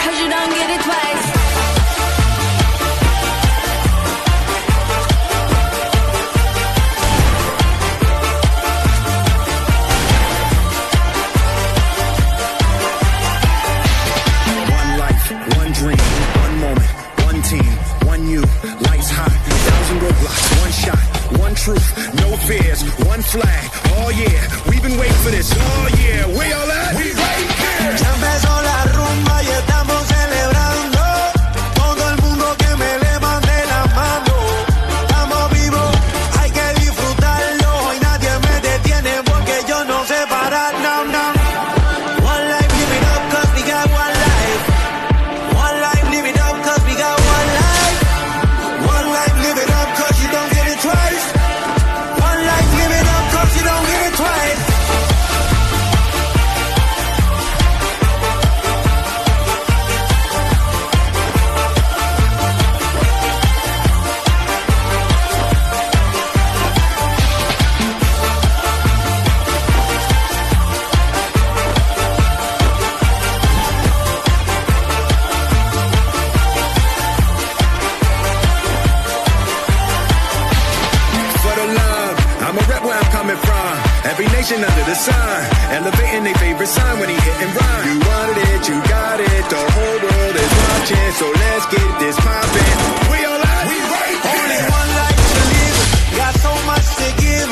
'cause you don't get it twice. One life, one dream, one moment, one team, one you, lights high, 1,000 roadblocks, one shot, one truth, no fears, one flag, oh yeah, we've been waiting for this, oh yeah, where y'all at? We right here! Ya empezó la rumba y estamos celebrando. Todo el mundo que me levante la mano. Estamos vivos, hay que disfrutarlo. Y nadie me detiene porque yo no sé parar, no, no. One life, live it up, 'cause we got one life. One life, live it up, 'cause we got one life. One life, live it up, 'cause you don't get it twice. One life, live it up, 'cause you don't get it twice. For the love, I'm a rep where I'm coming from. Every nation under the sun, elevating their favorite sign when he hit and run. You wanted it, you got it, the whole world is watching, so let's get this poppin'. We all at? We right here. Only one life to live, got so much to give.